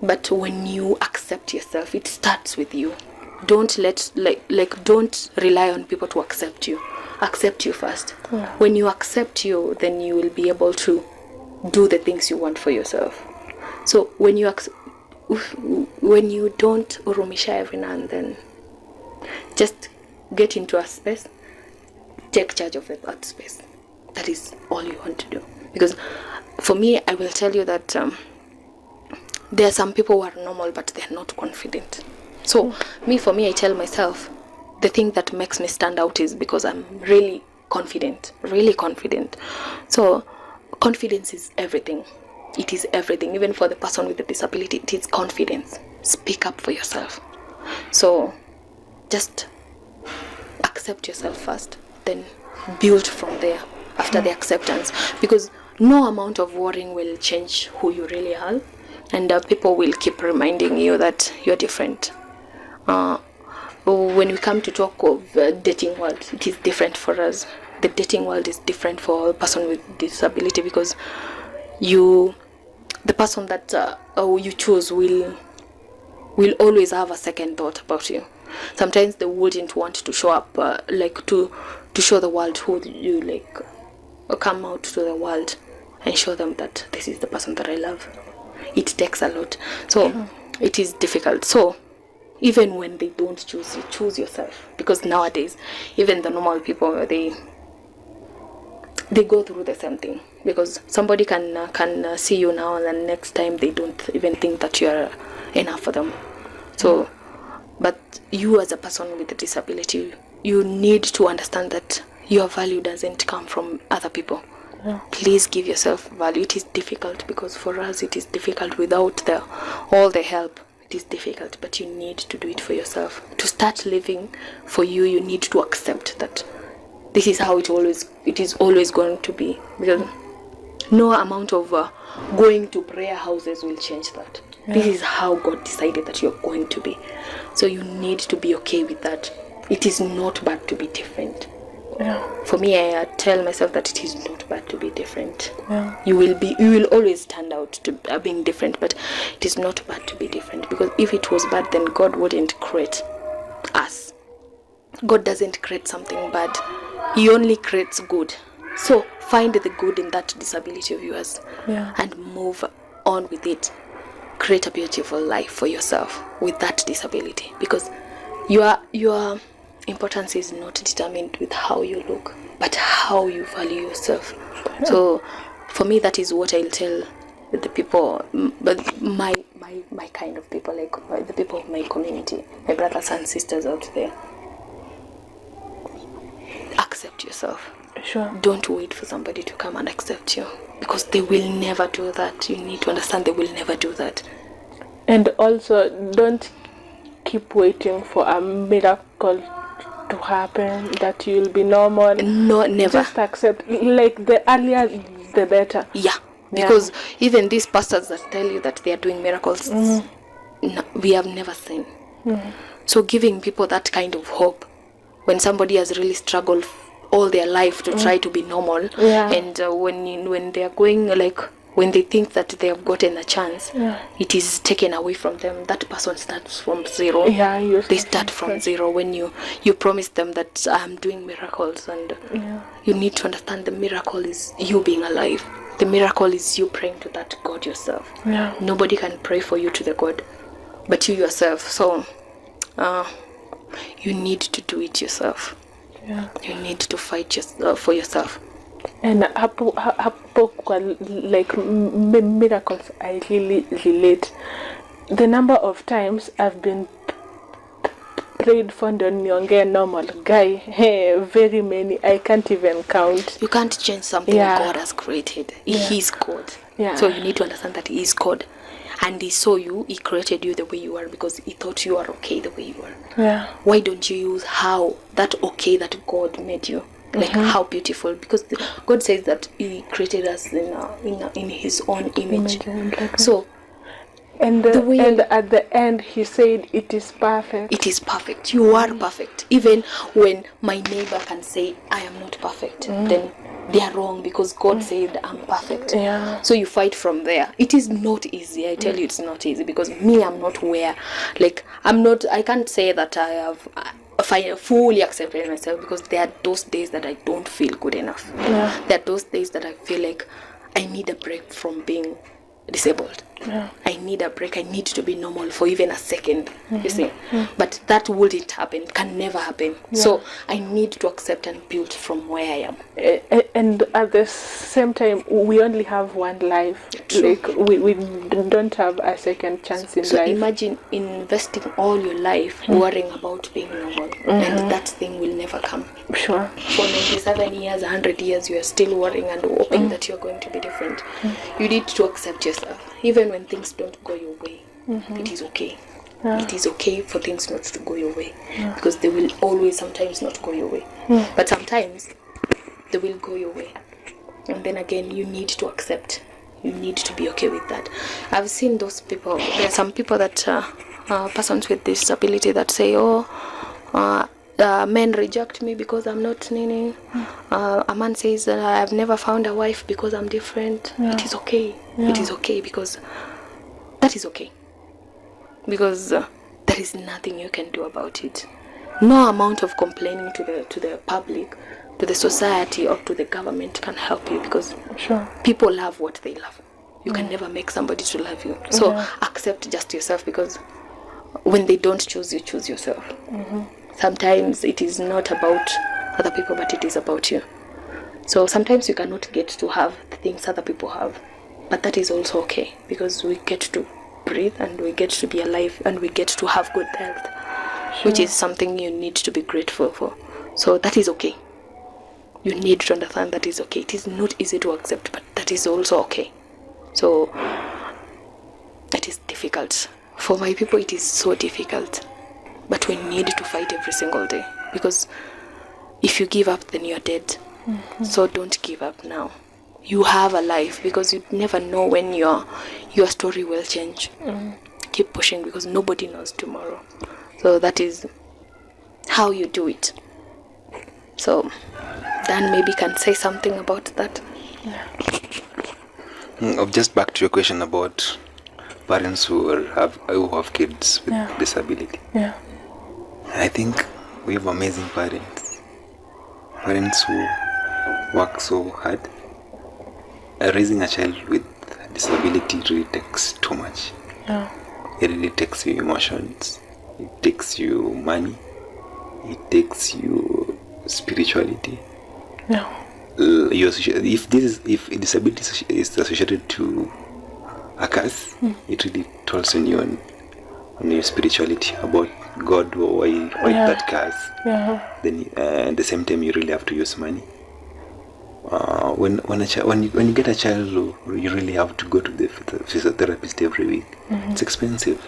but when you accept yourself, it starts with you. Don't don't rely on people to accept you. Accept you first. When you accept you, then you will be able to do the things you want for yourself. So when you don't urumisha every now and then, just get into a space, take charge of that space. That is all you want to do. Because for me, I will tell you that there are some people who are normal, but they are not confident. So for me, I tell myself, the thing that makes me stand out is because I'm really confident. So confidence is everything. It is everything. Even for the person with a disability, it is confidence. Speak up for yourself. So just accept yourself first, then build from there after the acceptance. Because no amount of worrying will change who you really are. And people will keep reminding you that you're different. When we come to talk of dating world, it is different for us. The dating world is different for a person with disability, because the person that you choose will always have a second thought about you. Sometimes they wouldn't want to show up, to show the world who you come out to the world and show them that this is the person that I love. It takes a lot. So it is difficult. So even when they don't choose you, choose yourself. Because nowadays, even the normal people, they go through the same thing. Because somebody can see you now, and then next time they don't even think that you are enough for them. So, but you as a person with a disability, you need to understand that your value doesn't come from other people. Please give yourself value. It is difficult, because for us it is difficult without all the help. It is difficult, but you need to do it for yourself. To start living for you, you need to accept that this is how it is always going to be. Because no amount of going to prayer houses will change that. This is how God decided that you're going to be. So you need to be okay with that. It is not bad to be different. For me, I tell myself that it is not bad to be different. You will always stand out to being different, but it is not bad to be different, because if it was bad, then God wouldn't create us. God doesn't create something bad. He only creates good. So find the good in that disability of yours and move on with it. Create a beautiful life for yourself with that disability, because your importance is not determined with how you look, but how you value yourself. So for me, that is what I'll tell the people, but my kind of people, the people of my community, my brothers and sisters out there. Accept yourself. Don't wait for somebody to come and accept you, because they will never do that. You need to understand they will never do that. And also, don't keep waiting for a miracle to happen, that you'll be normal. No, never. Just accept, like the earlier the better. Yeah, because even these pastors that tell you that they are doing miracles, no, we have never seen. So giving people that kind of hope when somebody has really struggled all their life to try to be normal, and when they are going, like when they think that they have gotten a chance, it is taken away from them. That person starts from zero. They start from zero. When you promise them that I'm doing miracles, and you need to understand the miracle is you being alive. The miracle is you praying to that God yourself. Nobody can pray for you to the God but you yourself. So you need to do it yourself. You need to fight for yourself. And hapo kwa like miracles, I really relate. The number of times I've been prayed for niongee normal guy, very many, I can't even count. You can't change something God has created. He is God. So you need to understand that He is God. And He saw you, He created you the way you are because He thought you are okay the way you are. Why don't you use that okay that God made you? Like how beautiful, because God says that He created us in His own image. So and at the end He said it is perfect. It is perfect. You are perfect. Even when my neighbor can say I am not perfect, then they are wrong because God said I'm perfect. So you fight from there. It is not easy. I tell you, it's not easy because me, I'm not where, like I can't say that I have fully accepted myself because there are those days that I don't feel good enough. There are those days that I feel like I need a break from being disabled. I need a break. I need to be normal for even a second, you see. But that wouldn't happen. It can never happen. So I need to accept and build from where I am. And at the same time, we only have one life. Like we don't have a second chance in life. So imagine investing all your life worrying about being normal, and that thing will never come. Sure. For 97 years, 100 years, you are still worrying and hoping that you're going to be different. You need to accept yourself. Even when things don't go your way, it is okay. It is okay for things not to go your way because they will always sometimes not go your way. But sometimes they will go your way. And then again, you need to accept. You need to be okay with that. I've seen those people. There are some people that persons with disability that say, men reject me because I'm not nini. A man says that I've never found a wife because I'm different. It is okay. It is okay because that is okay. Because there is nothing you can do about it. No amount of complaining to the public, to the society, or to the government can help you because people love what they love. You can never make somebody to love you. So accept just yourself because when they don't choose you, choose yourself. Sometimes it is not about other people, but it is about you. So sometimes you cannot get to have the things other people have. But that is also okay because we get to breathe and we get to be alive and we get to have good health, which is something you need to be grateful for. So that is okay. You need to understand that is okay. It is not easy to accept, but that is also okay. So it is difficult. For my people, it is so difficult. But we need to fight every single day because if you give up, then you're dead. So don't give up now. You have a life because you never know when your story will change. Keep pushing because nobody knows tomorrow. So that is how you do it. So Dan maybe can say something about that. Just back to your question about parents who have kids with disability. I think we have amazing parents who work so hard. Raising a child with disability really takes too much. It really takes you emotions, it takes you money, it takes you spirituality. If disability is associated to a curse, it really tolls on you on your spirituality about God or why that curse. Then at the same time you really have to use money. When you get a child, you really have to go to the physiotherapist every week. It's expensive.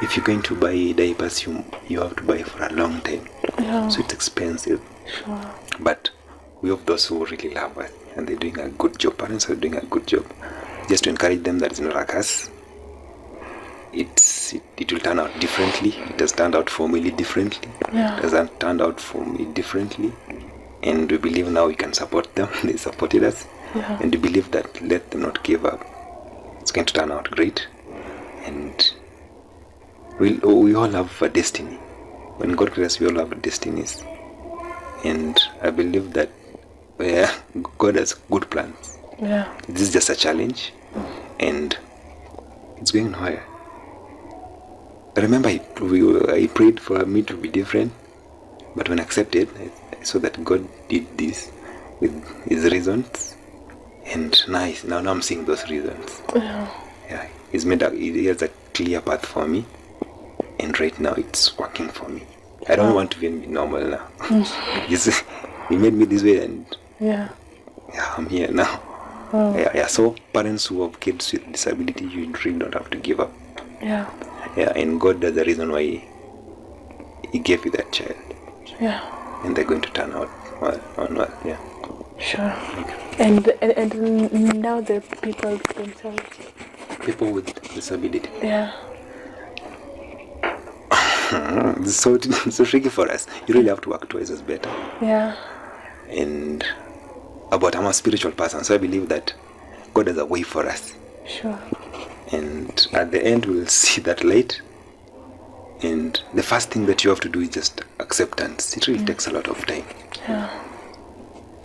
if you're going to buy diapers, you have to buy for a long time. So it's expensive. Sure. But we have those who really love us, and they're doing a good job. Parents are doing a good job. Just to encourage them that it's not a curse. It will turn out differently. It has turned out for me differently. It hasn't turned out for me differently. And we believe now we can support them. They supported us. And we believe that let them not give up. It's going to turn out great. And we all have a destiny. When God creates us, we all have destinies. And I believe that God has good plans. This is just a challenge. And it's going higher. I remember I prayed for me to be different. But when accepted, I saw that God did this with his reasons. And now I'm seeing those reasons. He has a clear path for me. And right now it's working for me. I don't want to be normal now. He made me this way, and I'm here now. So parents who have kids with disability, you really don't have to give up. And God does the reason why he gave you that child. And they're going to turn out well. Sure. And now the people themselves. People with disability. It's so tricky for us. You really have to work towards us better. And I'm a spiritual person, so I believe that God has a way for us. Sure. And at the end, we'll see that light. And the first thing that you have to do is just acceptance. It really takes a lot of time.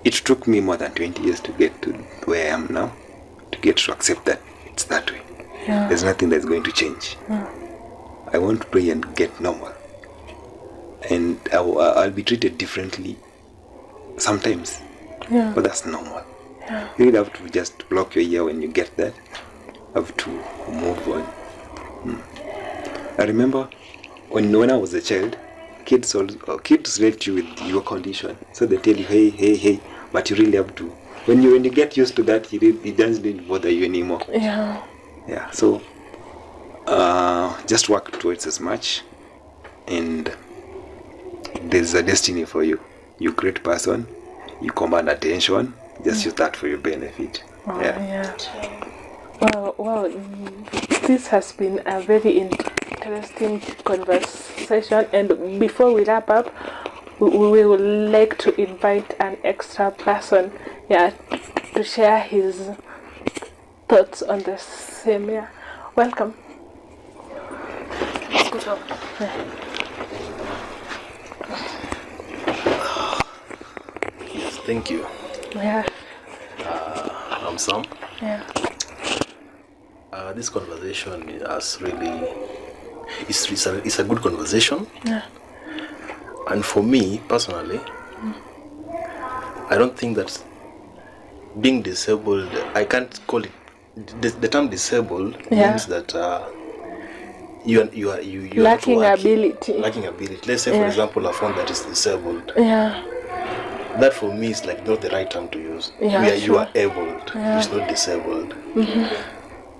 It took me more than 20 years to get to where I am now, to get to accept that it's that way. There's nothing that's going to change. I want to pray and get normal. And I'll be treated differently sometimes. But that's normal. You really have to just block your ear when you get that. Have to move on. I remember when I was a child, kids relate you with your condition. So they tell you, hey, but you really have to. When you get used to that, it doesn't bother you anymore. So just work towards as much, and there's a destiny for you. You're a great person. You command attention. Just use that for your benefit. Wow, this has been a very interesting conversation, and before we wrap up, we would like to invite an extra person to share his thoughts on the same. Welcome. Yes, thank you. I'm Sam. This conversation is really it's a good conversation. And for me personally, I don't think that being disabled, I can't call it the term disabled means that you are lacking not ability. Lacking ability. Let's say for example a phone that is disabled. That for me is like not the right term to use. You are abled. It's not disabled.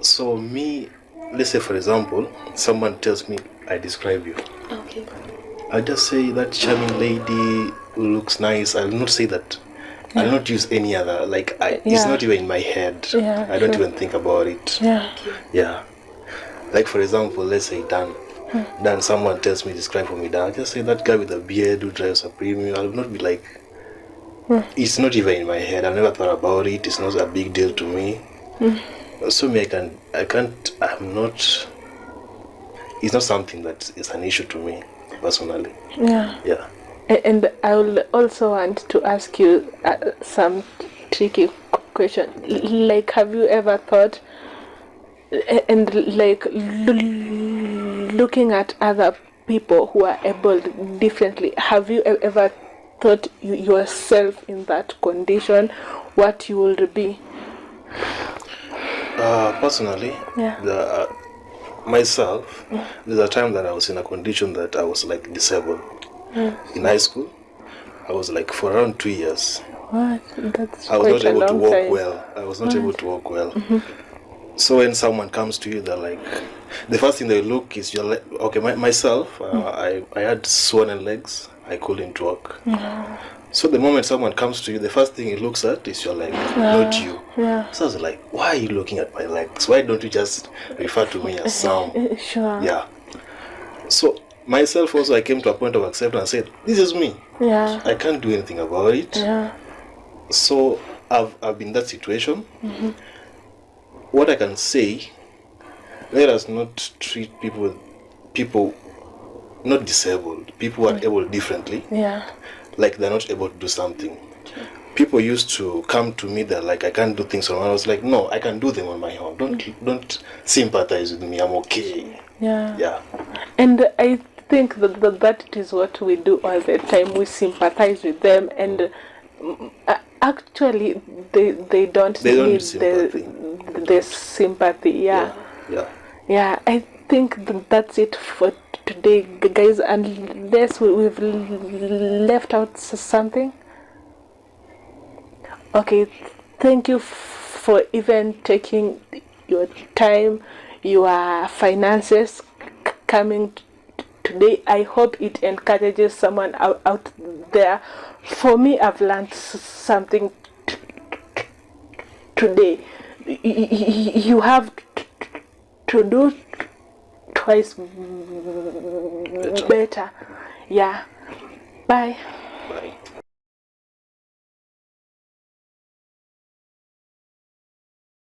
So me, let's say for example, someone tells me I describe you. Okay. I'll just say that charming lady who looks nice. I'll not say that. I'll not use any other. It's not even in my head. I don't even think about it. Like for example, let's say Dan. Dan, someone tells me describe for me Dan. I'll just say that guy with a beard who drives a premium. I'll not be like. It's not even in my head. I've never thought about it. It's not a big deal to me. So me, I'm not. It's not something that is an issue to me personally. And I will also want to ask you some tricky question. Like, have you ever thought, and like looking at other people who are able differently, have you ever thought yourself in that condition, what you would be? Personally, myself, there's a time that I was in a condition that I was like disabled. In high school, I was like for around 2 years. What? That's I was quite not able a to long walk time. well. I was not able to walk well. So when someone comes to you, they're like, the first thing they look is your leg. Okay, myself, I had swollen legs. I couldn't walk. So the moment someone comes to you, the first thing he looks at is your leg, not you. So I was like, why are you looking at my legs? Why don't you just refer to me as Sam? Sure. Yeah. So myself also, I came to a point of acceptance and said, this is me. Yeah. I can't do anything about it. Yeah. So I've been in that situation. What I can say, let us not treat people not disabled, people who are able differently, like they're not able to do something. People used to come to me, they're like, I can't do things on my own. I was like, no, I can do them on my own. Don't sympathize with me, I'm okay. Yeah. And I think that is what we do all the time. We sympathize with them, and actually they don't need the sympathy. Yeah, I think that's it for today, guys, unless we've left out something. Okay, thank you for even taking your time, your finances, coming today. I hope it encourages someone out there. For me, I've learned something today. You have to do twice better. Yeah. Bye. Bye.